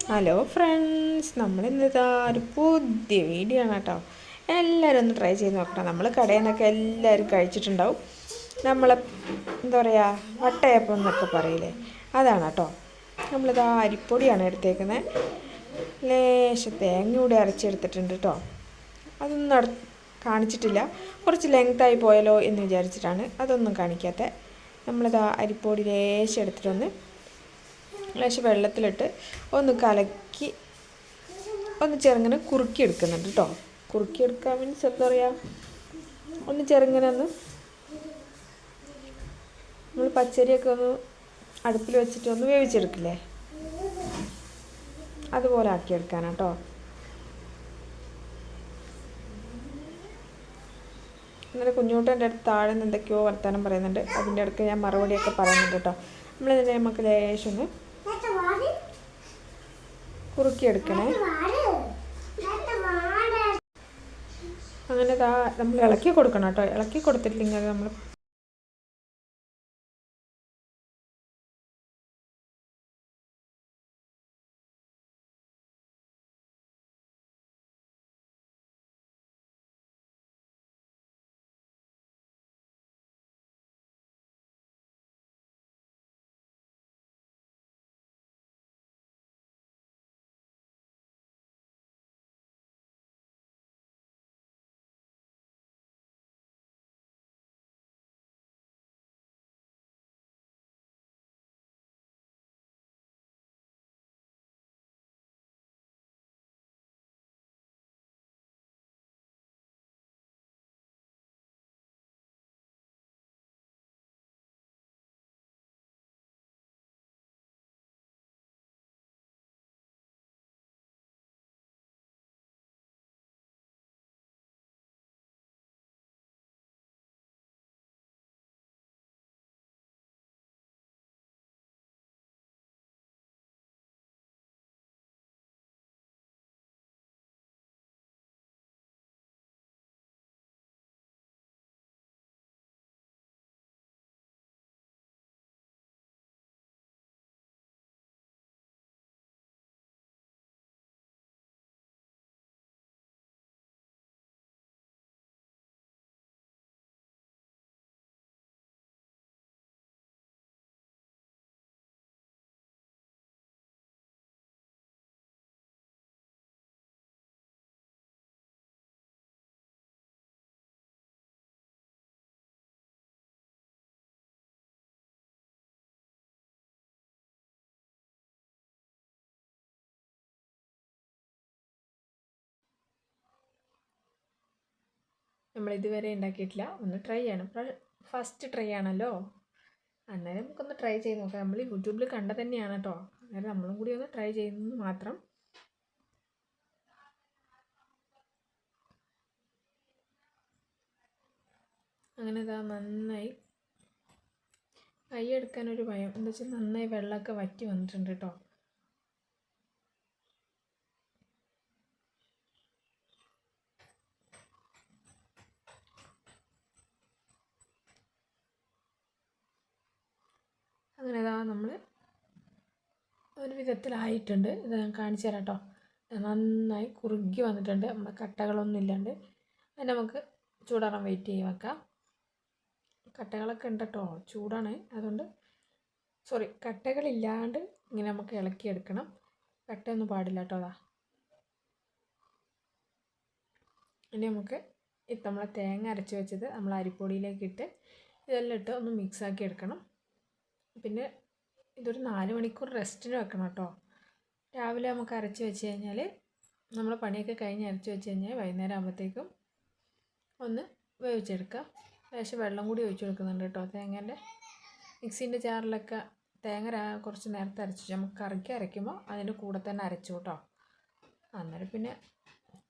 Hello friends, നമ്മളിന്നിതാ ഒരു പുതിയ video ആണ് കേട്ടോ. എല്ലാവരും ഒന്ന് ട്രൈ ചെയ്ത് നോക്കണം. നമ്മൾ കടയിൽ നിന്നൊക്കെ എല്ലാവരും കഴിച്ചിട്ടുണ്ടാവും. നമ്മളെ എന്താ പറയുക, വട്ടയപ്പം എന്നൊക്കെ പറയില്ലേ, അതാണ് കേട്ടോ. നമ്മളിതാ അരിപ്പൊടിയാണ് എടുത്തേക്കുന്നത്. ലേശം തേങ്ങ കൂടി അരച്ചെടുത്തിട്ടുണ്ട് കേട്ടോ. അതൊന്നും കാണിച്ചിട്ടില്ല, കുറച്ച് ലെങ്തായി പോയാലോ എന്ന് വിചാരിച്ചിട്ടാണ് അതൊന്നും കാണിക്കാത്തത്. നമ്മളിതാ അരിപ്പൊടി ലേശം എടുത്തിട്ടൊന്ന് ലേശം വെള്ളത്തിലിട്ട് ഒന്ന് കലക്കി ഒന്ന് ചെറുങ്ങനെ കുറുക്കിയെടുക്കുന്നുണ്ട് കേട്ടോ. കുറുക്കിയെടുക്കാൻ മീൻസ് എന്താ പറയുക, ഒന്ന് ചെറുങ്ങനെ ഒന്ന് നമ്മൾ പച്ചരിയൊക്കെ ഒന്ന് അടുപ്പിൽ വെച്ചിട്ട് ഒന്ന് വേവിച്ചെടുക്കില്ലേ, അതുപോലെ ആക്കിയെടുക്കാനാണ് കേട്ടോ. ഇന്നലെ കുഞ്ഞുട്ടൻ്റെ അടുത്ത് താഴെ നിന്ന് എന്തൊക്കെയോ വർത്തമാനം പറയുന്നുണ്ട്. അതിൻ്റെ ഇടയ്ക്ക് ഞാൻ മറുപടിയൊക്കെ പറയുന്നുണ്ട് കേട്ടോ. നമ്മളിതിനെ നമുക്ക് ലേശം ഒന്ന് കുറുക്കിയെടുക്കണേ. അങ്ങനെ നമ്മൾ ഇളക്കി കൊടുക്കണം കേട്ടോ. ഇളക്കി കൊടുത്തിട്ടില്ലെങ്കിൽ നമ്മൾ നമ്മളിതുവരെ ഉണ്ടാക്കിയിട്ടില്ല. ഒന്ന് ട്രൈ ചെയ്യണം. ഫസ്റ്റ് ട്രൈ ആണല്ലോ, അന്നേരം നമുക്കൊന്ന് ട്രൈ ചെയ്ത് നോക്കാം. നമ്മൾ യൂട്യൂബിൽ കണ്ട തന്നെയാണ് കേട്ടോ. അന്നേരം നമ്മളും കൂടി ഒന്ന് ട്രൈ ചെയ്യുന്നത് മാത്രം. അങ്ങനെ ഇതാ നന്നായി കൈയെടുക്കാനൊരു ഭയം, എന്താ വെച്ചാൽ നന്നായി വെള്ളമൊക്കെ വറ്റി വന്നിട്ടുണ്ട് കേട്ടോ. അങ്ങനെ ഇതാ നമ്മൾ ഒരു വിധത്തിലായിട്ടുണ്ട്. ഇത് ഞാൻ കാണിച്ചു തരാം കേട്ടോ. നന്നായി കുറുകി വന്നിട്ടുണ്ട്. നമ്മുടെ കട്ടകളൊന്നും ഇല്ലാണ്ട്. അത് നമുക്ക് ചൂടാറാൻ വെയിറ്റ് ചെയ്ത് വെക്കാം. കട്ടകളൊക്കെ ഉണ്ട് കേട്ടോ, ചൂടാണ്. അതുകൊണ്ട് കട്ടകളില്ലാണ്ട് ഇങ്ങനെ നമുക്ക് ഇളക്കിയെടുക്കണം. കട്ടയൊന്നും പാടില്ല കേട്ടോ. അതാ ഇനി നമുക്ക് നമ്മളെ തേങ്ങ അരച്ച് വെച്ചത് നമ്മൾ അരിപ്പൊടിയിലേക്ക് ഇട്ട് ഇതെല്ലാം ഇട്ട് ഒന്ന് മിക്സാക്കി എടുക്കണം. പിന്നെ ഇതൊരു 4 മണിക്കൂർ റെസ്റ്റിന് വെക്കണം കേട്ടോ. രാവിലെ നമുക്ക് അരച്ച് വെച്ച് കഴിഞ്ഞാൽ, നമ്മൾ പണിയൊക്കെ കഴിഞ്ഞ് അരച്ച് വെച്ച് കഴിഞ്ഞാൽ വൈകുന്നേരം ആകുമ്പോഴത്തേക്കും ഒന്ന് വേവിച്ചെടുക്കാം. ലേശം വെള്ളം കൂടി ഒഴിച്ച് കൊടുക്കുന്നുണ്ട് കേട്ടോ. തേങ്ങേൻ്റെ മിക്സീൻ്റെ ജാറിലൊക്കെ തേങ്ങ കുറച്ച് നേരത്തെ അരച്ച് നമുക്ക് കറിക്ക് അരയ്ക്കുമ്പോൾ അതിൻ്റെ കൂടെ തന്നെ അരച്ചു കേട്ടോ. അന്നേരം പിന്നെ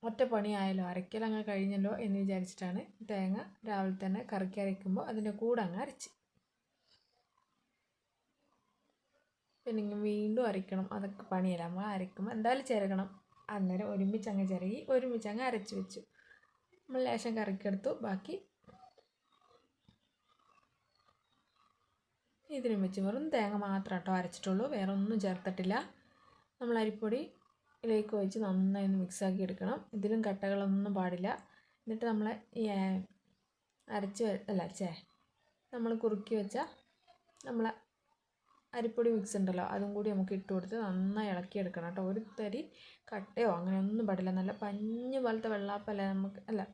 ഒറ്റ പണിയായല്ലോ, അരയ്ക്കലങ്ങ് കഴിഞ്ഞല്ലോ എന്ന് വിചാരിച്ചിട്ടാണ് തേങ്ങ രാവിലെ തന്നെ കറിക്ക് അരയ്ക്കുമ്പോൾ അതിൻ്റെ കൂടെ അങ്ങ് അരച്ച്. പിന്നെ വീണ്ടും അരയ്ക്കണം, അതൊക്കെ പണിയല്ല. നമ്മൾ അരയ്ക്കുമ്പോൾ എന്തായാലും ചിരകണം. അന്നേരം ഒരുമിച്ചങ്ങ് ചിരകി ഒരുമിച്ചങ്ങ് അരച്ച് വെച്ചു. നമ്മൾ ലേശം കറിക്കെടുത്തു, ബാക്കി ഇതിനും വെച്ച് വെറും തേങ്ങ മാത്രം കേട്ടോ അരച്ചിട്ടുള്ളൂ, വേറെ ഒന്നും ചേർത്തിട്ടില്ല. നമ്മൾ അരിപ്പൊടിയിലേക്ക് ഒഴിച്ച് നന്നായി ഒന്ന് മിക്സാക്കി എടുക്കണം. ഇതിലും കട്ടകളൊന്നും പാടില്ല. എന്നിട്ട് നമ്മൾ ഈ നമ്മൾ കുറുക്കി വെച്ച നമ്മളെ അരിപ്പൊടി മിക്സ് ഉണ്ടല്ലോ അതും കൂടി നമുക്ക് ഇട്ട് കൊടുത്ത് നന്നായി ഇളക്കിയെടുക്കണം കേട്ടോ. ഒരു തരി കട്ടയോ അങ്ങനെ ഒന്നും പാടില്ല. നല്ല പഞ്ഞ് പോലത്തെ വെള്ളാപ്പല്ല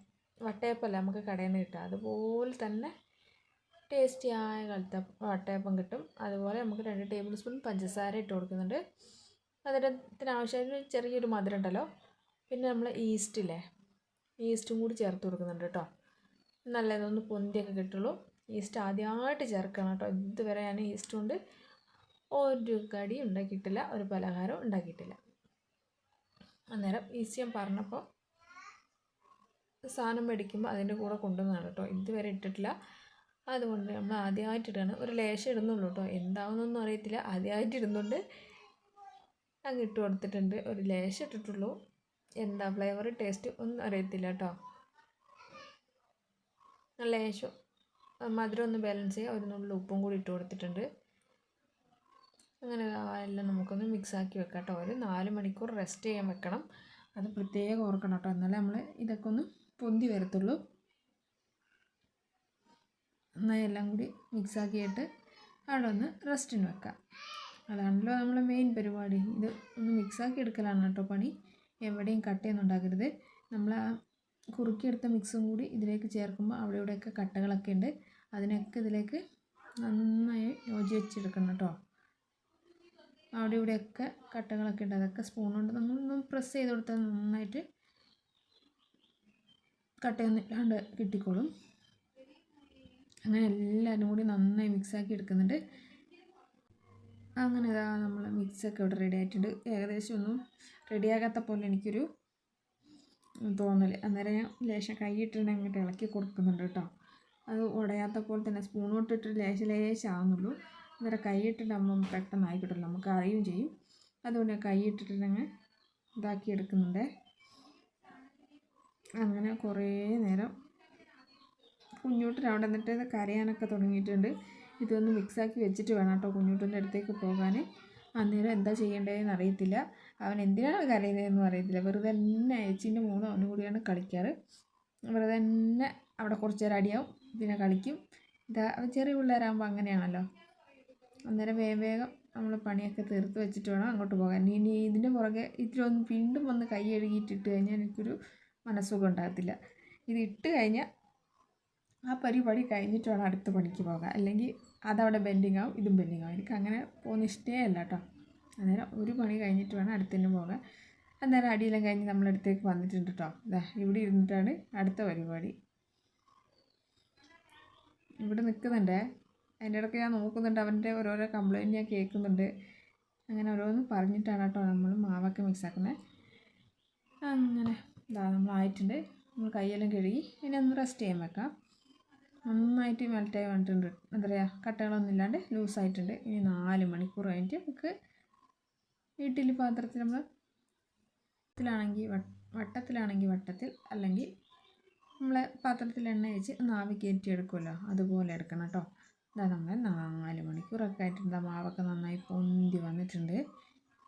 വട്ടയപ്പല്ല നമുക്ക് കടയിൽ നിന്ന് കിട്ടുക. അതുപോലെ തന്നെ ടേസ്റ്റിയായ വട്ടയപ്പം കിട്ടും. അതുപോലെ നമുക്ക് 2 ടേബിൾ സ്പൂൺ പഞ്ചസാര ഇട്ട് കൊടുക്കുന്നുണ്ട്. മധുരത്തിനാവശ്യമായ ചെറിയൊരു മധുരം ഉണ്ടല്ലോ. പിന്നെ നമ്മൾ ഈസ്റ്റും കൂടി ചേർത്ത് കൊടുക്കുന്നുണ്ട് കേട്ടോ. നല്ലതൊന്ന് പൊന്തിയൊക്കെ കിട്ടുള്ളൂ. ഈസ്റ്റ് ആദ്യമായിട്ട് ചേർക്കണം കേട്ടോ. ഇതുവരെ ഞാൻ ഈസ്റ്റ് കൊണ്ട് ഒരു കടി ഉണ്ടാക്കിയിട്ടില്ല, ഒരു പലഹാരം ഉണ്ടാക്കിയിട്ടില്ല. അന്നേരം ഈസ്റ്റ് ഞാൻ പറഞ്ഞപ്പോൾ സാധനം മേടിക്കുമ്പോൾ അതിൻ്റെ കൂടെ കൊണ്ടുവന്നതാണ് കേട്ടോ. ഇതുവരെ ഇട്ടിട്ടില്ല. അതുകൊണ്ട് നമ്മൾ ആദ്യമായിട്ടിട്ടാണ് ഒരു ലേശം ഇടുന്നുള്ളൂ കേട്ടോ. എന്താവുന്നൊന്നും അറിയത്തില്ല. ആദ്യമായിട്ട് ഇടുന്നുണ്ട് അങ്ങ് ഇട്ട് കൊടുത്തിട്ടുണ്ട്. ഒരു ലേശം ഇട്ടിട്ടുള്ളൂ. എന്താ ഫ്ലേവർ ടേസ്റ്റ് ഒന്നും അറിയത്തില്ല കേട്ടോ. ലേശം മധുരം ഒന്ന് ബാലൻസ് ചെയ്യുക. ഒരു നുള്ളു ഉപ്പും കൂടി ഇട്ട് കൊടുത്തിട്ടുണ്ട്. അങ്ങനെ എല്ലാം നമുക്കൊന്ന് മിക്സാക്കി വെക്കാം കേട്ടോ. ഒരു 4 മണിക്കൂർ റെസ്റ്റ് ചെയ്യാൻ വെക്കണം. അത് പ്രത്യേകം ഓർക്കണം കേട്ടോ. എന്നാലേ നമ്മൾ ഇതൊക്കെ ഒന്ന് പൊന്തി വരത്തുള്ളൂ. എന്നാൽ എല്ലാം കൂടി മിക്സാക്കിയിട്ട് അവിടെ ഒന്ന് റെസ്റ്റിന് വെക്കാം. അതാണല്ലോ നമ്മളെ മെയിൻ പരിപാടി. ഇത് ഒന്ന് മിക്സാക്കി എടുക്കലാണ് കേട്ടോ പണി. എവിടെയും കട്ടയൊന്നും ഉണ്ടാക്കരുത്. നമ്മൾ ആ കുറുക്കിയെടുത്ത മിക്സും കൂടി ഇതിലേക്ക് ചേർക്കുമ്പോൾ അവിടെ ഇവിടെയൊക്കെ കട്ടകളൊക്കെ ഉണ്ട്. അതിനൊക്കെ ഇതിലേക്ക് നന്നായി യോജിച്ചെടുക്കണം കേട്ടോ. അവിടെ ഇവിടെയൊക്കെ കട്ടകളൊക്കെ ഉണ്ട്. അതൊക്കെ സ്പൂൺ കൊണ്ട് നമ്മളൊന്ന് പ്രസ് ചെയ്ത് കൊടുത്താൽ നന്നായിട്ട് കട്ടയൊന്നും ഇല്ലാണ്ട് കിട്ടിക്കോളും. അങ്ങനെ എല്ലാവരും കൂടി നന്നായി മിക്സാക്കി എടുക്കുന്നുണ്ട്. അങ്ങനെ നമ്മൾ മിക്സൊക്കെ ഇവിടെ റെഡി ആയിട്ടുണ്ട്. ഏകദേശം ഒന്നും റെഡിയാകാത്ത പോലെ എനിക്കൊരു തോന്നൽ. അന്നേരം ഞാൻ ലേശം കൈയിട്ടിട്ട് അങ്ങോട്ട് ഇളക്കി കൊടുക്കുന്നുണ്ട് കേട്ടോ. അത് ഉടയാത്ത പോലെ തന്നെ സ്പൂൺ തൊട്ടിട്ട് ലേശം ആവുന്നുള്ളൂ. അന്നേരം കൈയിട്ടിട്ടാകുമ്പം പെട്ടെന്നായി കിട്ടില്ല, നമുക്ക് അറിയുകയും ചെയ്യും. അതുകൊണ്ട് ഞാൻ കൈയിട്ടിട്ടങ്ങ് ഇതാക്കിയെടുക്കുന്നുണ്ട്. അങ്ങനെ കുറേ നേരം കുഞ്ഞൂട്ടൻ അവിടെ നിന്നിട്ട് കരയാനൊക്കെ തുടങ്ങിയിട്ടുണ്ട്. ഇതൊന്ന് മിക്സാക്കി വെച്ചിട്ട് വേണം കേട്ടോ കുഞ്ഞൂട്ടൻ്റെ അടുത്തേക്ക് പോകാൻ. അന്നേരം എന്താ ചെയ്യേണ്ടതെന്ന് അറിയത്തില്ല. അവൻ എന്തിനാണ് കരയുന്നതെന്നും അറിയത്തില്ല. വെറുതെ തന്നെ ഏച്ചീൻ്റെ മോളും അവനും കൂടിയാണ് കളിക്കാറ്. വെറുതെ തന്നെ അവിടെ കുറച്ച് നേരം അടിയാവും, പിന്നെ കളിക്കും. ചെറിയ പിള്ളേരാകുമ്പോൾ അങ്ങനെയാണല്ലോ. അന്നേരം വേഗം നമ്മൾ പണിയൊക്കെ തീർത്ത് വെച്ചിട്ട് വേണം അങ്ങോട്ട് പോകാൻ. ഇനി ഇതിൻ്റെ പുറകെ ഇത്തിരി ഒന്ന് വീണ്ടും വന്ന് കൈ കഴുകിയിട്ടിട്ട് കഴിഞ്ഞാൽ എനിക്കൊരു മനസ്സുഖം ഉണ്ടാകത്തില്ല. ഇത് ഇട്ട് കഴിഞ്ഞാൽ ആ പരിപാടി കഴിഞ്ഞിട്ട് വേണം അടുത്ത പണിക്ക് പോകാൻ. അല്ലെങ്കിൽ അതവിടെ ബെൻഡിങ് ആവും, ഇതും ബെൻഡിങ് ആവും. എനിക്ക് അങ്ങനെ പോകുന്ന ഇഷ്ടമേ അല്ല കേട്ടോ. അന്നേരം ഒരു പണി കഴിഞ്ഞിട്ട് വേണം അടുത്തതിന് പോകാൻ. അന്നേരം അടിയെല്ലാം കഴിഞ്ഞ് നമ്മളടുത്തേക്ക് വന്നിട്ടുണ്ട് കേട്ടോ. ഇവിടെ ഇരുന്നിട്ടാണ് അടുത്ത പരിപാടി. ഇവിടെ നിൽക്കുന്നുണ്ടേ. അതിൻ്റെ ഇടയ്ക്ക് ഞാൻ നോക്കുന്നുണ്ട്. അവൻ്റെ ഓരോരോ കംപ്ലയിൻറ്റ് ഞാൻ കേൾക്കുന്നുണ്ട്. അങ്ങനെ ഓരോന്ന് പറഞ്ഞിട്ടാണ് കേട്ടോ നമ്മൾ മാവൊക്കെ മിക്സാക്കുന്നത്. അങ്ങനെ നമ്മളായിട്ടുണ്ട്. നമ്മൾ കൈയെല്ലാം കഴുകി ഇനി ഒന്ന് റെസ്റ്റ് ചെയ്യാൻ വെക്കാം. നന്നായിട്ട് മെൽറ്റായി വന്നിട്ടുണ്ട്. എന്താ പറയുക, കട്ടകളൊന്നും ഇല്ലാണ്ട് ലൂസായിട്ടുണ്ട്. ഇനി 4 മണിക്കൂർ കഴിഞ്ഞിട്ട് നമുക്ക് ഇഡ്ഡലി പാത്രത്തിൽ നമ്മൾ വട്ടത്തിലാണെങ്കിൽ വട്ടത്തിൽ, അല്ലെങ്കിൽ നമ്മളെ പാത്രത്തിൽ എണ്ണ വെച്ച് ഒന്ന് ആവി കയറ്റി എടുക്കുമല്ലോ, അതുപോലെ എടുക്കണം കേട്ടോ. നമ്മൾ 4 മണിക്കൂറൊക്കെ ആയിട്ടുണ്ട്. മാവൊക്കെ നന്നായി പൊന്തി വന്നിട്ടുണ്ട്.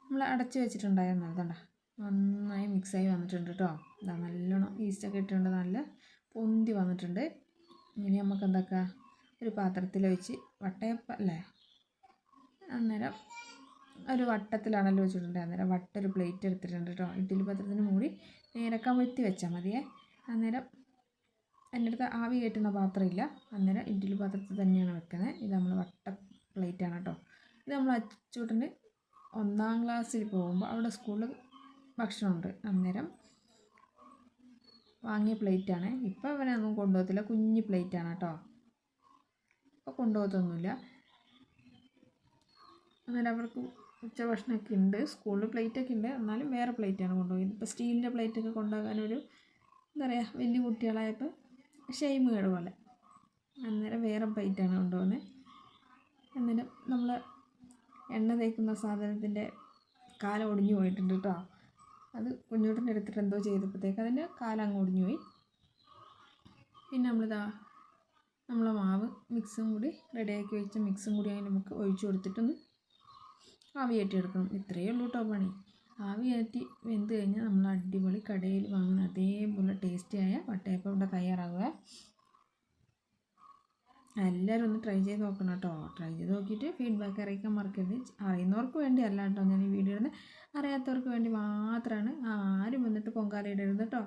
നമ്മൾ അടച്ച് വെച്ചിട്ടുണ്ടായിരുന്നു. നന്നായി മിക്സായി വന്നിട്ടുണ്ട് കേട്ടോ. നല്ലോണം ഈസ്റ്റൊക്കെ ഇട്ടുകൊണ്ട് നല്ല പൊന്തി വന്നിട്ടുണ്ട്. ഇനി നമുക്ക് എന്താക്കാം, ഒരു പാത്രത്തിൽ വെച്ച് വട്ടയപ്പം അല്ലേ, അന്നേരം ഒരു വട്ടത്തിലാണല്ലോ വെച്ചിട്ടുണ്ട്. അന്നേരം ഒരു പ്ലേറ്റ് എടുത്തിട്ടുണ്ട് കേട്ടോ. ഇഡ്ഡലി പാത്രത്തിന് മൂടി നേരെ കമഴ്ത്തി വെച്ചാൽ മതിയേ. അന്നേരം എൻ്റെ അടുത്ത് ആവി കയറ്റുന്ന പാത്രമില്ല. അന്നേരം ഇഡ്ഡലി പാത്രത്തിൽ തന്നെയാണ് വെക്കുന്നത്. ഇത് നമ്മൾ വട്ട പ്ലേറ്റാണ് കേട്ടോ. ഇത് നമ്മൾ അച്ചൂട്ടന് 1ാം ക്ലാസ്സിൽ പോകുമ്പോൾ അവിടെ സ്കൂളിൽ ഭക്ഷണമുണ്ട്. അന്നേരം വാങ്ങിയ പ്ലേറ്റാണ്. ഇപ്പോൾ അവനൊന്നും കൊണ്ടുപോകത്തില്ല, കുഞ്ഞ് പ്ലേറ്റാണ് കേട്ടോ. ഇപ്പോൾ കൊണ്ടുപോകത്തൊന്നുമില്ല. അന്നേരം അവർക്ക് ഉച്ചഭക്ഷണമൊക്കെ ഉണ്ട്, സ്കൂളിൽ പ്ലേറ്റൊക്കെ ഉണ്ട്. എന്നാലും വേറെ പ്ലേറ്റാണ് കൊണ്ടുപോയത്. ഇപ്പോൾ സ്റ്റീലിൻ്റെ പ്ലേറ്റൊക്കെ കൊണ്ടുപോകാനൊരു എന്താ പറയുക, വലിയ കുട്ടികളായപ്പോൾ ഷെയിമേട് പോലെ. അന്നേരം വേറെ പ്ലേറ്റാണ് കൊണ്ടുപോകുന്നത്. അന്നേരം നമ്മൾ എണ്ണ തേക്കുന്ന സാധനത്തിൻ്റെ കാലം ഒടിഞ്ഞു പോയിട്ടുണ്ട് കേട്ടോ. അത് കുഞ്ഞൂട്ടൻ്റെ എടുത്തിട്ട് എന്തോ ചെയ്തപ്പോഴത്തേക്ക് അതിൻ്റെ കാലങ്ങ് ഒടിഞ്ഞു പോയി. പിന്നെ നമ്മളെ മാവ് മിക്സും കൂടി റെഡിയാക്കി വെച്ച മിക്സും കൂടി അതിന് നമുക്ക് ഒഴിച്ചു കൊടുത്തിട്ടൊന്ന് ആവി കയറ്റി എടുക്കണം. ഇത്രയേ ഉള്ളൂ കേട്ടോ പണി. ആവിയാറ്റി വെന്ത് കഴിഞ്ഞാൽ നമ്മൾ അടിപൊളി കടയിൽ വാങ്ങുന്ന അതേപോലെ ടേസ്റ്റിയായ വട്ടയപ്പം ഇവിടെ തയ്യാറാവുക. എല്ലാവരും ഒന്ന് ട്രൈ ചെയ്ത് നോക്കണം കേട്ടോ. ട്രൈ ചെയ്ത് നോക്കിയിട്ട് ഫീഡ്ബാക്ക് അറിയിക്കാൻ മറക്കരുത്. അറിയുന്നവർക്ക് വേണ്ടി അല്ല കേട്ടോ ഞാൻ ഈ വീഡിയോ ഇടുന്നത്, അറിയാത്തവർക്ക് വേണ്ടി മാത്രമാണ്. ആരും വന്നിട്ട് പൊങ്കാലയിടരുത് കേട്ടോ.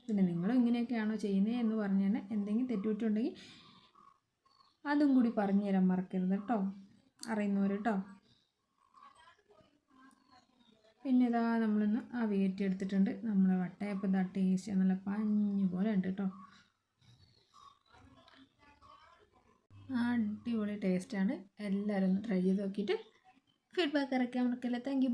പിന്നെ നിങ്ങൾ ഇങ്ങനെയൊക്കെയാണോ ചെയ്യുന്നത് എന്ന് പറഞ്ഞു തന്നെ എന്തെങ്കിലും തെറ്റുപറ്റുണ്ടെങ്കിൽ അതും കൂടി പറഞ്ഞു തരാൻ മറക്കരുത് കേട്ടോ, അറിയുന്നവർ കേട്ടോ. പിന്നെ ഇതാ നമ്മളിന്ന് ആവിയേറ്റി എടുത്തിട്ടുണ്ട്. നമ്മളെ വട്ടയപ്പം ഇതാ ടേസ്റ്റ് നല്ല പഞ്ഞു പോലെ ഉണ്ട് കേട്ടോ. അടിപൊളി ടേസ്റ്റാണ്. എല്ലാവരും ഒന്ന് ട്രൈ ചെയ്ത് നോക്കിയിട്ട് ഫീഡ്ബാക്ക് അറിയിക്കാൻ മറക്കില്ല. Thank you.